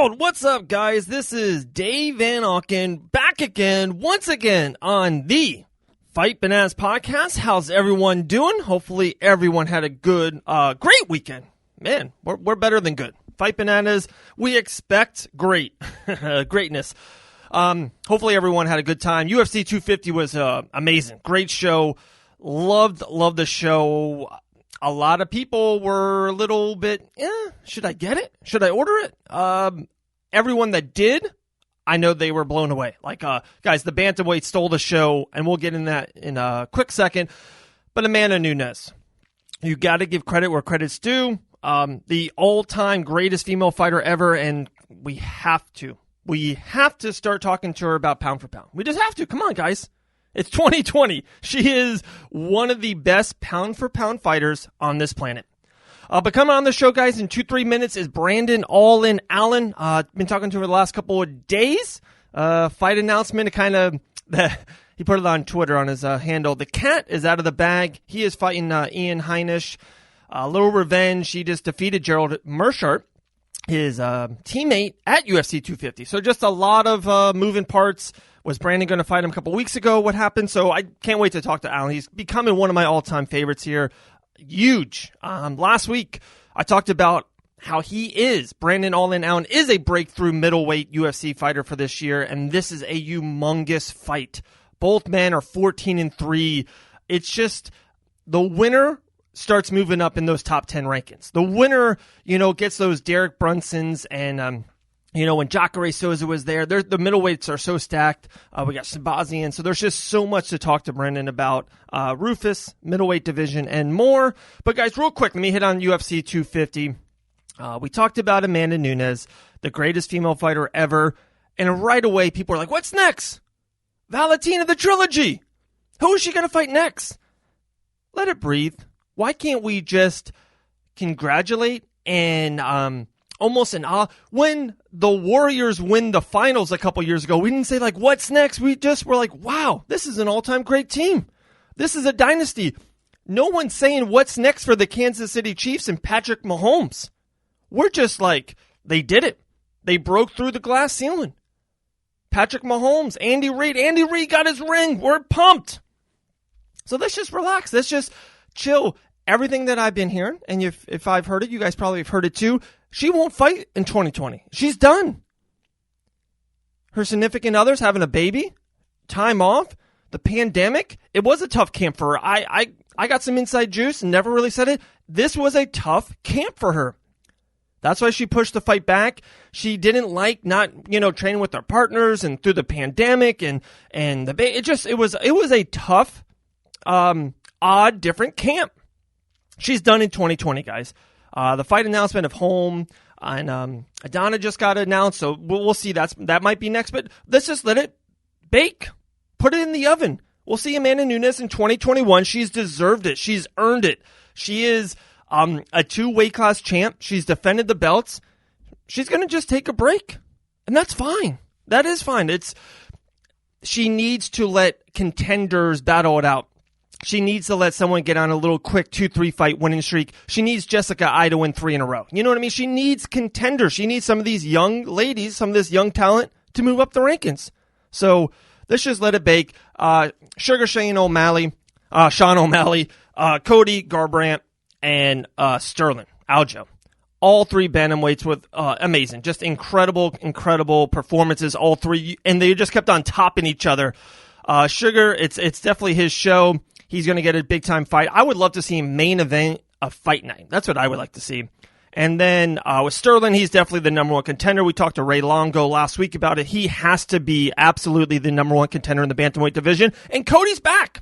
world? What's up, guys? This is Dave Van Auken back again, once again, on the Fight Bananas podcast. How's everyone doing? Hopefully everyone had a good, great weekend. Man, we're better than good. Fight Bananas, we expect great, greatness. Hopefully everyone had a good time. UFC 250 was amazing. Great show. Loved the show. A lot of people were a little bit, should I get it? Should I order it? Everyone that did, I know they were blown away. Like, guys, the bantamweight stole the show, and we'll get in that in a quick second. But Amanda Nunes, you got to give credit where credit's due. The all-time greatest female fighter ever, and we have to start talking to her about pound for pound. We just have to. Come on, guys. It's 2020. She is one of the best pound-for-pound fighters on this planet. But coming on the show, guys, in 2-3 minutes is Brandon All-In Allen. Been talking to her the last couple of days. Fight announcement, he put it on Twitter on his handle. The cat is out of the bag. He is fighting Ian Heinisch. A little revenge. He just defeated Gerald Meerschaert, his teammate at UFC 250. So just a lot of moving parts. Was Brandon going to fight him a couple weeks ago? What happened? So I can't wait to talk to Allen. He's becoming one of my all-time favorites here. Huge. Last week, I talked about how Brandon All-In Allen is a breakthrough middleweight UFC fighter for this year, and this is a humongous fight. Both men are 14-3. It's just the winner starts moving up in those top 10 rankings. The winner, gets those Derek Brunsons and, when Jacare Souza was there, the middleweights are so stacked. We got Sabazian. So there's just so much to talk to Brendan about. Rufus, middleweight division, and more. But guys, real quick, let me hit on UFC 250. We talked about Amanda Nunes, the greatest female fighter ever. And right away, people are like, what's next? Valentina the Trilogy. Who is she going to fight next? Let it breathe. Why can't we just congratulate and almost an when the Warriors win the finals a couple years ago, we didn't say like, what's next? We just were like, wow, this is an all-time great team. This is a dynasty. No one's saying what's next for the Kansas City Chiefs and Patrick Mahomes. We're just like, they did it. They broke through the glass ceiling. Patrick Mahomes, Andy Reid. Andy Reid got his ring. We're pumped. So let's just relax. Let's just chill. Everything that I've been hearing, and if I've heard it, you guys probably have heard it too, she won't fight in 2020. She's done. Her significant other's having a baby, time off, the pandemic. It was a tough camp for her. I got some inside juice and never really said it. This was a tough camp for her. That's why she pushed the fight back. She didn't like not, training with her partners and through the pandemic and the baby. It was a tough, odd, different camp. She's done in 2020, guys. The fight announcement of Home and Adana just got announced, so we'll see. That might be next, but let's just let it bake. Put it in the oven. We'll see Amanda Nunes in 2021. She's deserved it. She's earned it. She is a 2 weight class champ. She's defended the belts. She's going to just take a break, and that's fine. That is fine. She needs to let contenders battle it out. She needs to let someone get on a little quick 2-3 fight winning streak. She needs Jessica Eye to win 3 in a row. You know what I mean? She needs contenders. She needs some of these young ladies, some of this young talent to move up the rankings. So let's just let it bake. Sugar Sean O'Malley, Cody Garbrandt, and Sterling Aljo. All 3 bantamweights with amazing, just incredible performances. All 3, and they just kept on topping each other. Sugar, it's definitely his show. He's going to get a big-time fight. I would love to see him main event a fight night. That's what I would like to see. And then with Sterling, he's definitely the number 1 contender. We talked to Ray Longo last week about it. He has to be absolutely the number 1 contender in the bantamweight division. And Cody's back.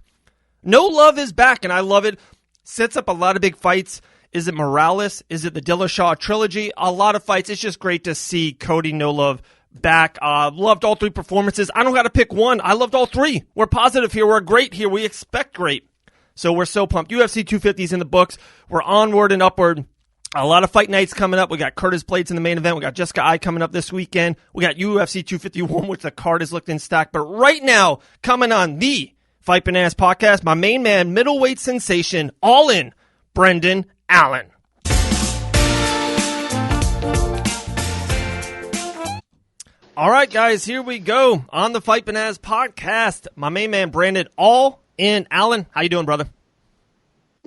No Love is back, and I love it. Sets up a lot of big fights. Is it Morales? Is it the Dillashaw trilogy? A lot of fights. It's just great to see Cody No Love back. Loved all 3 performances. I don't got to pick one. I loved all 3. We're positive here. We're great here. We expect great. So we're so pumped. UFC 250 is in the books. We're onward and upward. A lot of fight nights coming up. We got Curtis Blades in the main event. We got Jessica Eye coming up this weekend. We got UFC 251, which the card is looking stacked. But right now, coming on the Fight Bananas podcast, my main man, middleweight sensation, all in, Brendan Allen. All right, guys, here we go on the Fight Banaz podcast. My main man, Brandon, all in Allen. How you doing, brother?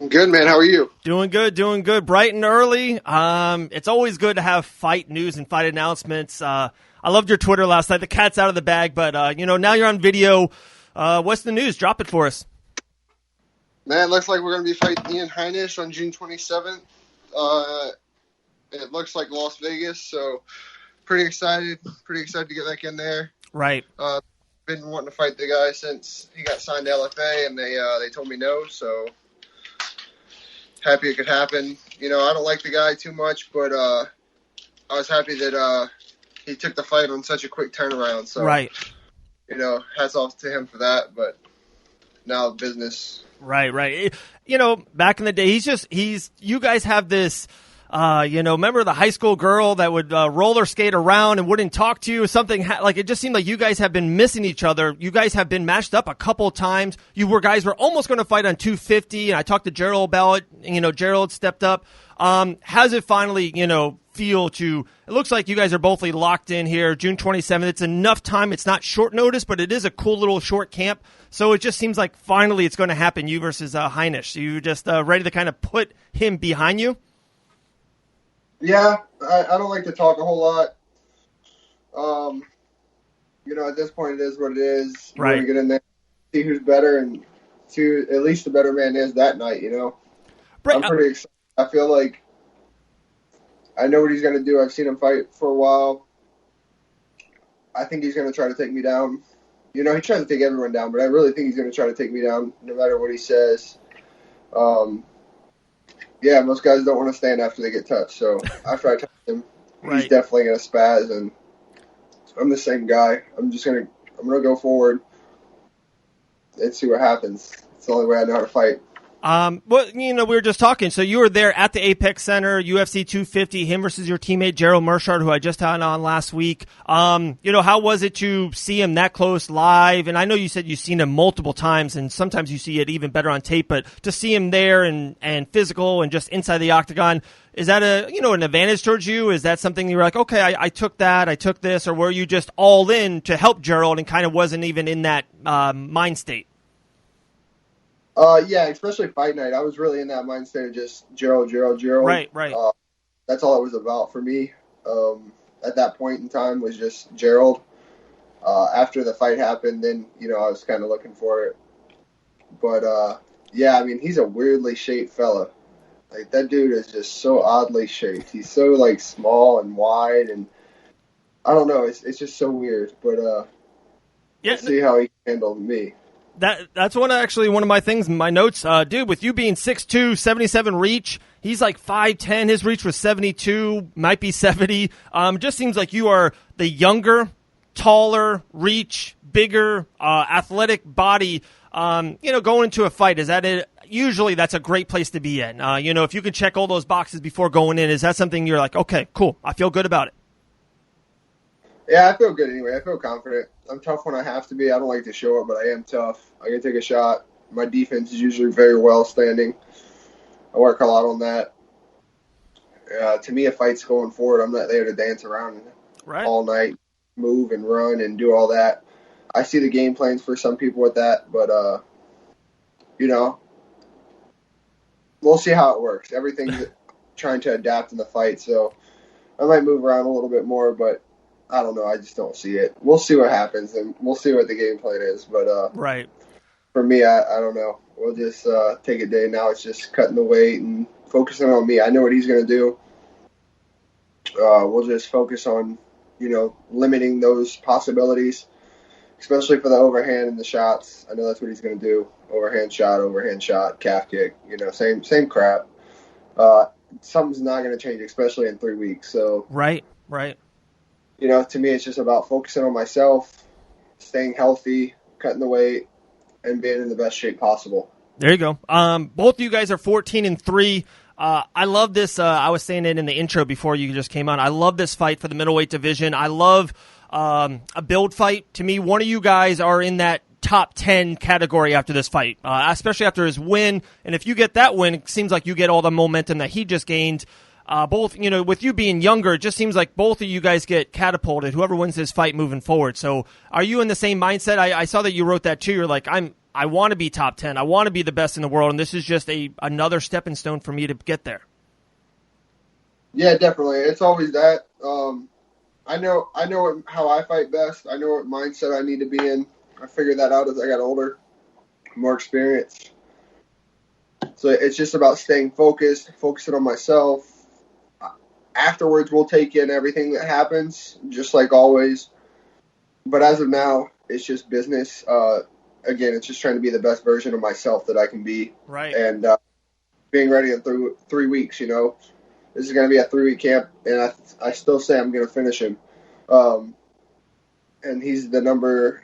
Good, man. How are you? Doing good. Bright and early. It's always good to have fight news and fight announcements. I loved your Twitter last night. The cat's out of the bag, but, now you're on video. What's the news? Drop it for us. Man, it looks like we're going to be fighting Ian Heinisch on June 27th. It looks like Las Vegas, so pretty excited to get back in there. Right. Been wanting to fight the guy since he got signed to LFA, and they told me no, so happy it could happen. I don't like the guy too much, but I was happy that he took the fight on such a quick turnaround. So, right. Hats off to him for that, but now business. Right. Back in the day, you guys have this, remember the high school girl that would roller skate around and wouldn't talk to you? Something it just seemed like you guys have been missing each other. You guys have been matched up a couple of times. Guys were almost going to fight on 250, and I talked to Gerald about it. Gerald stepped up. How's it finally, feel to, it looks like you guys are both locked in here, June 27th. It's enough time. It's not short notice, but it is a cool little short camp. So it just seems like finally it's going to happen, you versus Heinisch. You just ready to kind of put him behind you? Yeah, I don't like to talk a whole lot. At this point it is what it is. Right. We're going to get in there, see who's better, and see who at least the better man is that night, I'm pretty excited. I feel like I know what he's going to do. I've seen him fight for a while. I think he's going to try to take me down. He tries to take everyone down, but I really think he's going to try to take me down no matter what he says. Most guys don't want to stand after they get touched. So after I touch him, right. He's definitely going to spaz, and I'm the same guy. I'm going to go forward and see what happens. It's the only way I know how to fight. We were just talking. So you were there at the Apex Center, UFC 250, him versus your teammate Gerald Mershard, who I just had on last week. How was it to see him that close live? And I know you said you've seen him multiple times, and sometimes you see it even better on tape, but to see him there and physical and just inside the octagon, is that an advantage towards you? Is that something you were like, okay, I took that, I took this, or were you just all in to help Gerald and kind of wasn't even in that, mind state? Especially fight night. I was really in that mind state of just Gerald. Right. That's all it was about for me. At that point in time was just Gerald. After the fight happened, then, I was kind of looking for it. But, he's a weirdly shaped fella. Like, that dude is just so oddly shaped. He's so, small and wide, and I don't know. It's just so weird. But, we'll see how he handled me. That's one of my things in my notes. Dude, with you being 6'2", 77 reach, he's 5'10". His reach was 72, might be 70. Just seems like you are the younger, taller, reach, bigger, athletic body. Going into a fight, is that it? Usually that's a great place to be in. If you can check all those boxes before going in, is that something you're like, okay, cool, I feel good about it? Yeah, I feel good anyway. I feel confident. I'm tough when I have to be. I don't like to show it, but I am tough. I can take a shot. My defense is usually very well standing. I work a lot on that. To me, a fight's going forward. I'm not there to dance around all night, move and run and do all that. I see the game plans for some people with that, but, we'll see how it works. Everything's trying to adapt in the fight, so I might move around a little bit more, but I don't know. I just don't see it. We'll see what happens, and we'll see what the game plan is. But right. For me, I don't know. We'll just take it day. Now it's just cutting the weight and focusing on me. I know what he's going to do. We'll just focus on, limiting those possibilities, especially for the overhand and the shots. I know that's what he's going to do. Overhand shot, calf kick, same crap. Something's not going to change, especially in 3 weeks. So Right. To me, it's just about focusing on myself, staying healthy, cutting the weight, and being in the best shape possible. There you go. Both of you guys are 14-3. I love this. I was saying it in the intro before you just came on. I love this fight for the middleweight division. I love a build fight. To me, one of you guys are in that top 10 category after this fight, especially after his win. And if you get that win, it seems like you get all the momentum that he just gained. both, with you being younger, it just seems like both of you guys get catapulted, whoever wins this fight moving forward. So are you in the same mindset? I saw that you wrote that too. You're like, I want to be top 10. I want to be the best in the world, and this is just another stepping stone for me to get there. Yeah, definitely. It's always that. I know how I fight best. I know what mindset I need to be in. I figured that out as I got older, more experienced. So it's just about staying focused, focusing on myself. Afterwards, we'll take in everything that happens, just like always. But as of now, it's just business. Again, it's just trying to be the best version of myself that I can be. Right. And being ready in 3 weeks, This is going to be a 3-week camp, and I still say I'm going to finish him. And he's the number,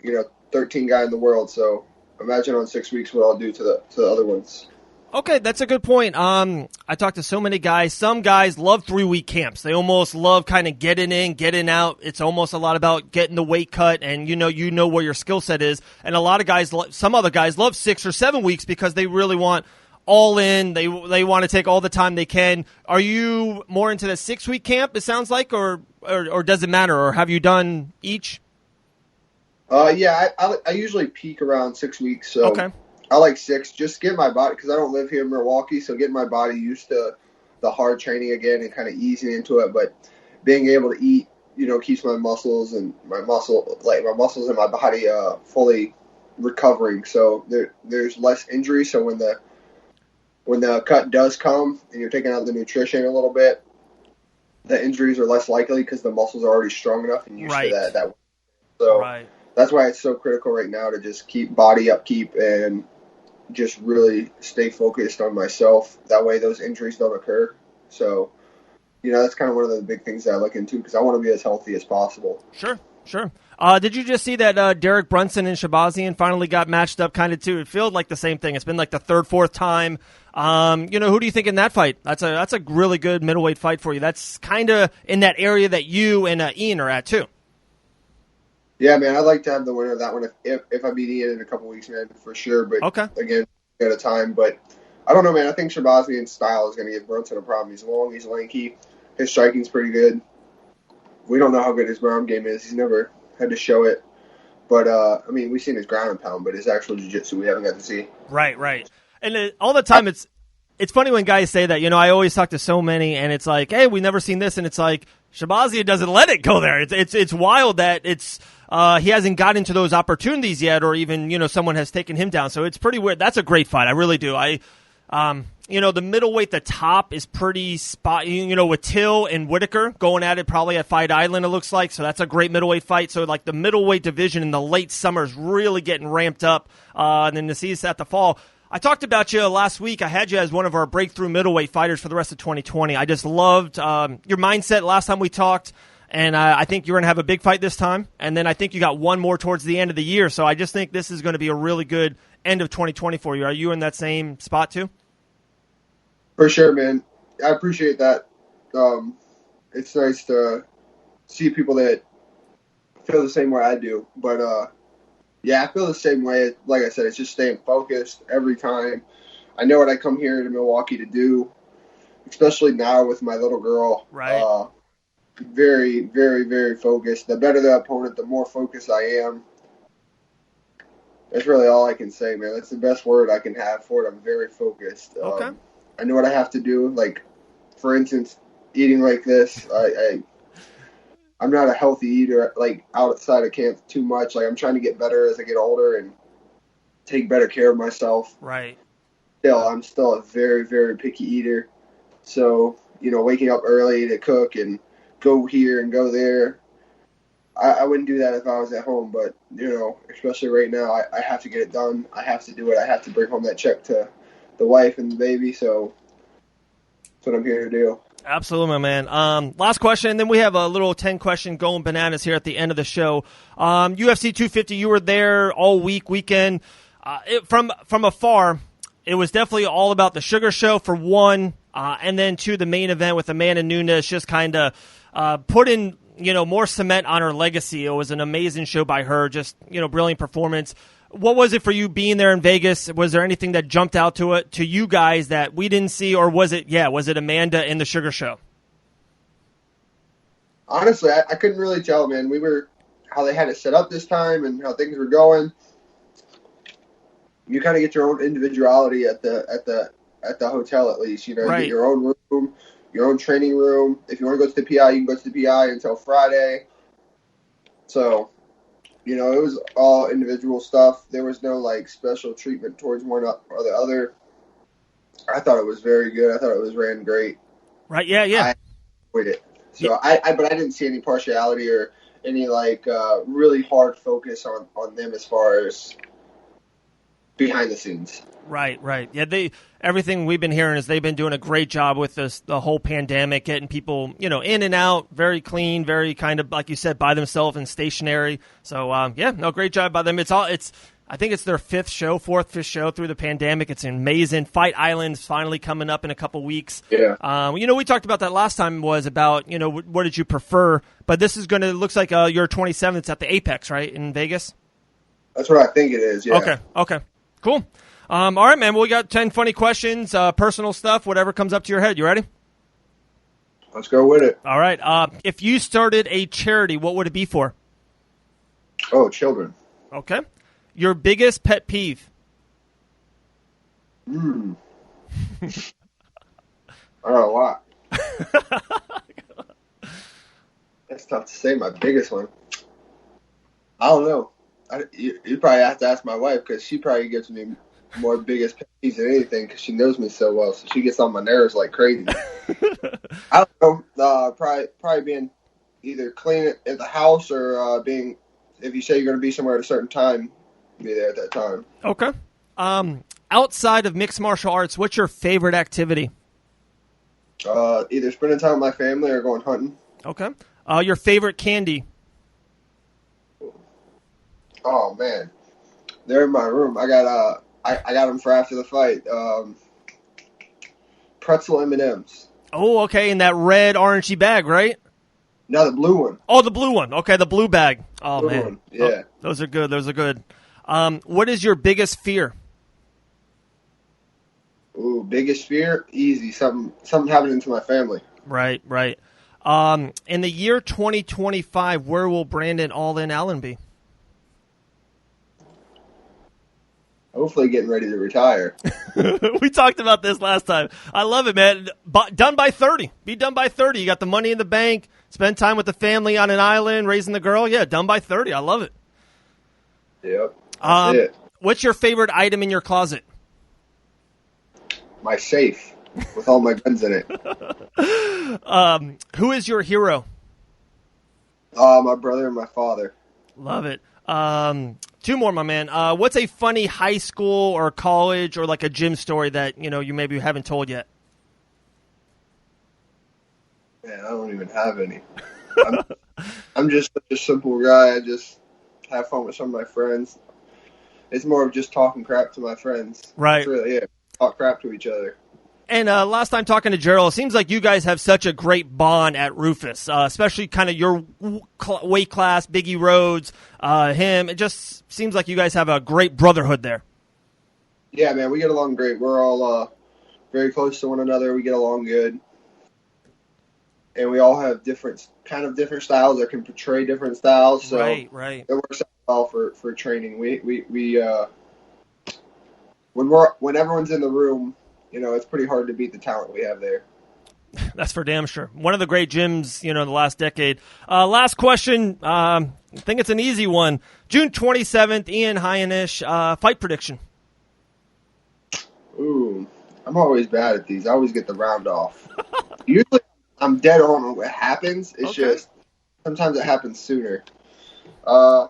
13 guy in the world. So imagine on 6 weeks what I'll do to the other ones. Okay, that's a good point. I talked to so many guys. Some guys love 3-week camps. They almost love kind of getting in, getting out. It's almost a lot about getting the weight cut, and you know where your skill set is. And a lot of guys, some other guys, love 6 or 7 weeks because they really want all in. They want to take all the time they can. Are you more into the 6-week camp? It sounds like, or does it matter? Or have you done each? Yeah, I usually peak around 6 weeks. So okay. I like 6, just get my body, because I don't live here in Milwaukee, so getting my body used to the hard training again and kind of easing into it. But being able to eat, keeps my muscles and my muscles in my body fully recovering. So there's less injury. So when the cut does come and you're taking out the nutrition a little bit, the injuries are less likely because the muscles are already strong enough and used to that. So that's why it's so critical right now to just keep body upkeep and just really stay focused on myself. That way those injuries don't occur. So, that's kind of one of the big things that I look into because I want to be as healthy as possible. Sure. Did you just see that Derek Brunson and Shabazian finally got matched up kind of too? It feels like the same thing. It's been like the third, fourth time. Who do you think in that fight? That's a really good middleweight fight for you. That's kind of in that area that you and Ian are at too. Yeah, man, I'd like to have the winner of that one if I beat Ian in a couple weeks, man, for sure. But again, at a time. But I don't know, man. I think Shabazian's style is going to give Brunson a problem. He's long, he's lanky, his striking's pretty good. We don't know how good his ground game is. He's never had to show it. But, we've seen his ground and pound, but his actual jiu-jitsu we haven't got to see. Right. And all the time it's funny when guys say that. I always talk to so many, and it's like, hey, we never seen this, and it's like Shabazian doesn't let it go there. It's wild that he hasn't gotten into those opportunities yet, or even someone has taken him down. So it's pretty weird. That's a great fight. I really do. The middleweight, the top is pretty spot. With Till and Whitaker going at it probably at Fight Island, it looks like. So that's a great middleweight fight. So like the middleweight division in the late summer is really getting ramped up. And then to see us at the fall. I talked about you last week. I had you as one of our breakthrough middleweight fighters for the rest of 2020. I just loved your mindset last time we talked, and I think you're going to have a big fight this time. And then I think you got one more towards the end of the year. So I just think this is going to be a really good end of 2020 for you. Are you in that same spot too? For sure, man. I appreciate that. It's nice to see people that feel the same way I do. But, yeah, I feel the same way. Like I said, it's just staying focused every time. I know what I come here to Milwaukee to do, especially now with my little girl. Right. Very, very, very focused. The better the opponent, the more focused I am. That's really all I can say, man. That's the best word I can have for it. I'm very focused. Okay. I know what I have to do. Like, for instance, eating like this, I'm not a healthy eater, like, outside of camp too much. Like, I'm trying to get better as I get older and take better care of myself. Right. I'm still a very, very picky eater. So, waking up early to cook and go here and go there, I wouldn't do that if I was at home. But, especially right now, I have to get it done. I have to do it. I have to bring home that check to the wife and the baby. So that's what I'm here to do. Absolutely, man. Last question, and then we have a little 10-question going bananas here at the end of the show. UFC 250, you were there all weekend. From afar, it was definitely all about the Sugar Show for one, and then two, the main event with Amanda Nunes just kind of put in more cement on her legacy. It was an amazing show by her, just brilliant performance. What was it for you being there in Vegas? Was there anything that jumped out to you guys that we didn't see, or was it Amanda in the Sugar Show? Honestly, I couldn't really tell, man. How they had it set up this time and how things were going. You kind of get your own individuality at the hotel, at least. You know, you get Right. your own room, your own training room. If you want to go to the PI, you can go to the PI until Friday. So, it was all individual stuff. There was no like special treatment towards one or the other. I thought it was very good. I thought it was ran great. Right. Yeah. Yeah. I enjoyed it. Yeah. So but I didn't see any partiality or any like really hard focus on them as far as behind the scenes. Right, right. Yeah, everything we've been hearing is they've been doing a great job with the whole pandemic, getting people, in and out, very clean, very kind of, like you said, by themselves and stationary. So, great job by them. I think it's their fourth, fifth show through the pandemic. It's amazing. Fight Island's finally coming up in a couple weeks. Yeah. We talked about that last time was about, what did you prefer? But this is looks like your 27th. It's at the Apex, right, in Vegas? That's what I think it is, yeah. Okay. Cool. All right, man. Well, we got 10 funny questions, personal stuff, whatever comes up to your head. You ready? Let's go with it. All right. If you started a charity, what would it be for? Oh, children. Okay. Your biggest pet peeve? I don't know why. That's tough to say. My biggest one. I don't know. You probably have to ask my wife because she probably gives me more biggest pet peeves than anything because she knows me so well. So she gets on my nerves like crazy. I don't know. Probably being either clean at the house or being, if you say you're going to be somewhere at a certain time, be there at that time. Okay. Outside of mixed martial arts, what's your favorite activity? Either spending time with my family or going hunting. Okay. Your favorite candy? Oh man, they're in my room. I got them for after the fight. Pretzel M&Ms. Oh, okay, in that red orangey bag, right? No, the blue one. Oh, the blue one. Okay, the blue bag. Oh Blue man, one. Yeah. Oh, those are good. What is your biggest fear? Ooh, biggest fear? Easy. Something happening to my family. Right. In the year 2025, where will Brandon All In Allen be? Hopefully getting ready to retire. We talked about this last time. I love it, man. Done by 30. Be done by 30. You got the money in the bank, spend time with the family on an island, raising the girl. Yeah, done by 30. I love it. Yep. That's it. What's your favorite item in your closet? My safe with all my guns in it. Who is your hero? My brother and my father. Love it. Two more, my man. What's a funny high school or college or like a gym story that, you maybe haven't told yet? Man, I don't even have any. I'm just such a simple guy. I just have fun with some of my friends. It's more of just talking crap to my friends. Right. It's really it. Talk crap to each other. And last time talking to Gerald, it seems like you guys have such a great bond at Rufus, especially kind of your weight class, Biggie Rhodes, him. It just seems like you guys have a great brotherhood there. Yeah, man, we get along great. We're all very close to one another. We get along good. And we all have different styles that can portray different styles. So right. It works out well for training. When everyone's in the room, it's pretty hard to beat the talent we have there. That's for damn sure. One of the great gyms, in the last decade. Last question. I think it's an easy one. June 27th, Ian Heinisch, fight prediction. Ooh, I'm always bad at these. I always get the round off. Usually I'm dead on what happens. It's just sometimes it happens sooner. I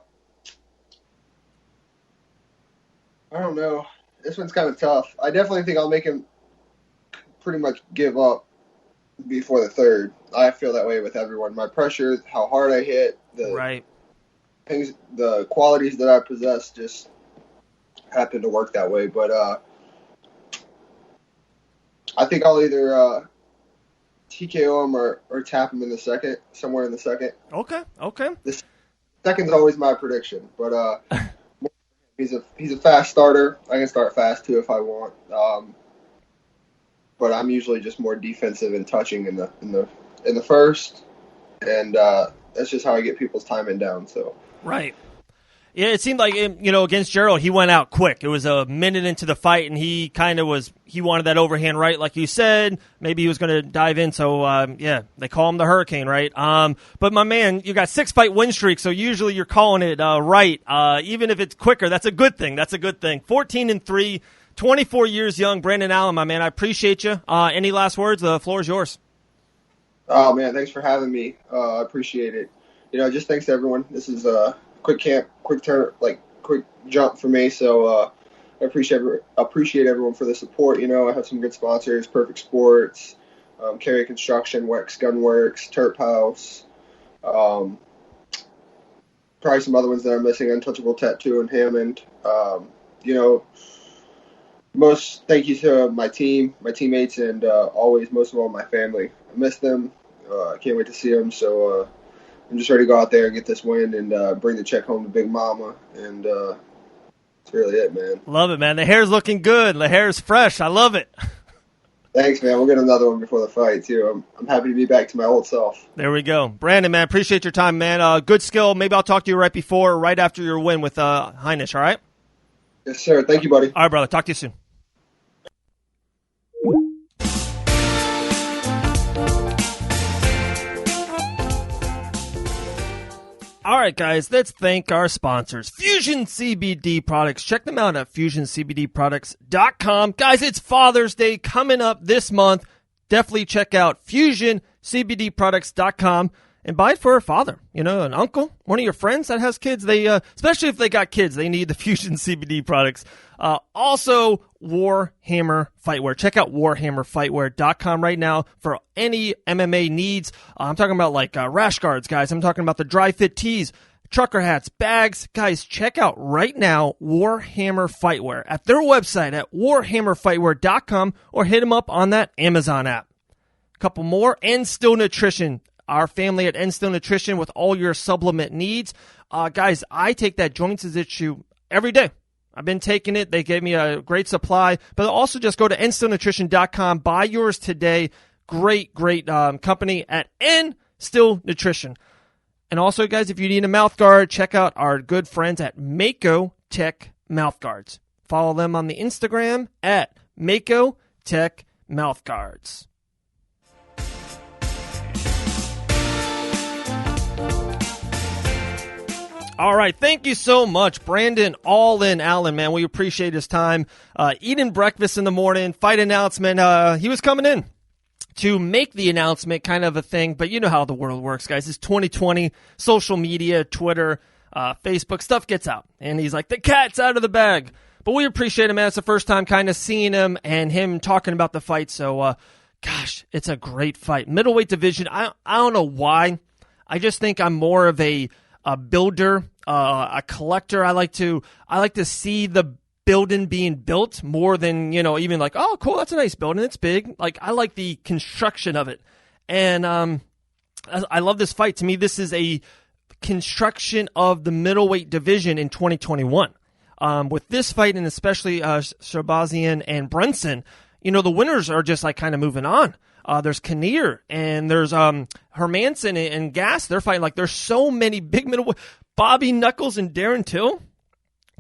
don't know. This one's kind of tough. I definitely think I'll make him pretty much give up before the third. I feel that way with everyone. My pressure, how hard I hit, the things, the qualities that I possess just happen to work that way. But I think I'll either TKO him or tap him in the second, somewhere in the second. Okay. The second's always my prediction, but he's a fast starter. I can start fast too if I want. But I'm usually just more defensive and touching in the first. and that's just how I get people's timing down. So Right. Yeah, it seemed like, against Gerald, he went out quick. It was a minute into the fight, and he wanted that overhand right, like you said. Maybe he was going to dive in, so, they call him the Hurricane, right? But, my man, you got 6-fight win streak, so usually you're calling it right. Even if it's quicker, that's a good thing. 14-3, 24 years young. Brandon Allen, my man, I appreciate you. Any last words? The floor is yours. Oh, man, thanks for having me. I appreciate it. Just thanks to everyone. This is a quick jump for me. So I appreciate everyone for the support. I have some good sponsors: Perfect Sports, Carry Construction, Wex Gunworks, Turp House. Probably some other ones that I'm missing: Untouchable Tattoo and Hammond. Most thank you to my team, my teammates, and always, most of all, my family. I miss them. I can't wait to see them. So I'm just ready to go out there and get this win and bring the check home to Big Mama. And that's really it, man. Love it, man. The hair's looking good. The hair's fresh. I love it. Thanks, man. We'll get another one before the fight, too. I'm happy to be back to my old self. There we go. Brandon, man, appreciate your time, man. Good skill. Maybe I'll talk to you right after your win with Heinisch, all right? Yes, sir. Thank you, buddy. All right, brother. Talk to you soon. All right, guys, let's thank our sponsors, Fusion CBD Products. Check them out at fusioncbdproducts.com. Guys, it's Father's Day coming up this month. Definitely check out fusioncbdproducts.com and buy it for a father, an uncle, one of your friends that has kids. They, especially if they got kids, they need the Fusion CBD products. Also, Warhammer Fightwear. Check out warhammerfightwear.com right now for any MMA needs. I'm talking about like rash guards, guys. I'm talking about the dry fit tees, trucker hats, bags. Guys, check out right now Warhammer Fightwear at their website at warhammerfightwear.com or hit them up on that Amazon app. A couple more. End Still Nutrition. Our family at End Still Nutrition with all your supplement needs. Guys, I take that joints issue every day. I've been taking it. They gave me a great supply. But also just go to endstillnutrition.com. Buy yours today. Great company at End Still Nutrition. And also, guys, if you need a mouth guard, check out our good friends at Mako Tech Mouth Guards. Follow them on the Instagram at Mako Tech Mouth Guards. All right, thank you so much, Brandon All-In Allen, man. We appreciate his time. Eating breakfast in the morning, fight announcement. He was coming in to make the announcement, kind of a thing, but you know how the world works, guys. It's 2020, social media, Twitter, Facebook, stuff gets out. And he's like, the cat's out of the bag. But we appreciate him, man. It's the first time kind of seeing him and him talking about the fight. So, gosh, it's a great fight. Middleweight division, I don't know why. I just think I'm more of a builder, a collector. I like to see the building being built more than, even like, oh, cool, that's a nice building. It's big. Like, I like the construction of it. And I love this fight. To me, this is a construction of the middleweight division in 2021. With this fight, and especially Shabazian and Brunson, the winners are just like kind of moving on. There's Kinnear, and there's Hermanson and Gass. They're fighting. Like, there's so many big middleweight. Bobby Knuckles and Darren Till.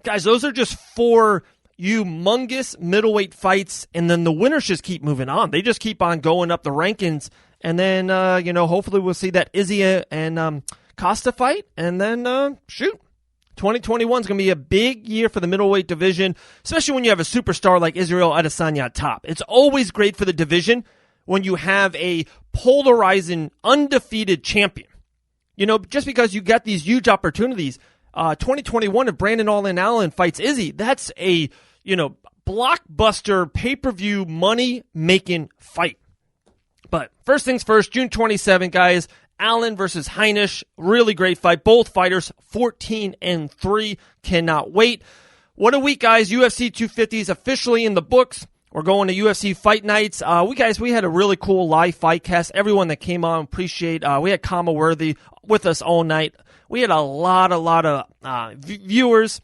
Guys, those are just 4 humongous middleweight fights, and then the winners just keep moving on. They just keep on going up the rankings, and then, hopefully we'll see that Izzy and Costa fight, and then, 2021 is going to be a big year for the middleweight division, especially when you have a superstar like Israel Adesanya at top. It's always great for the division when you have a polarizing, undefeated champion. Just because you got these huge opportunities. 2021, if Brandon All-In Allen fights Izzy, that's a, blockbuster pay-per-view money-making fight. But first things first, June 27th, guys, Allen versus Heinisch, really great fight. Both fighters 14-3, cannot wait. What a week, guys. UFC 250 is officially in the books. We're going to UFC Fight Nights. We had a really cool live fight cast. Everyone that came on, appreciate. We had Kama Worthy with us all night. We had a lot of viewers.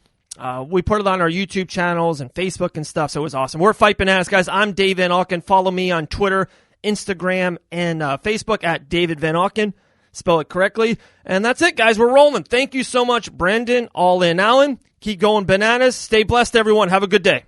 We put it on our YouTube channels and Facebook and stuff, so it was awesome. We're Fight Bananas, guys. I'm Dave Van Auken. Follow me on Twitter, Instagram, and Facebook at David Van Auken. spell it correctly. And that's it, guys. We're rolling. Thank you so much, Brendan, All In Allen. Keep going bananas. Stay blessed, everyone. Have a good day.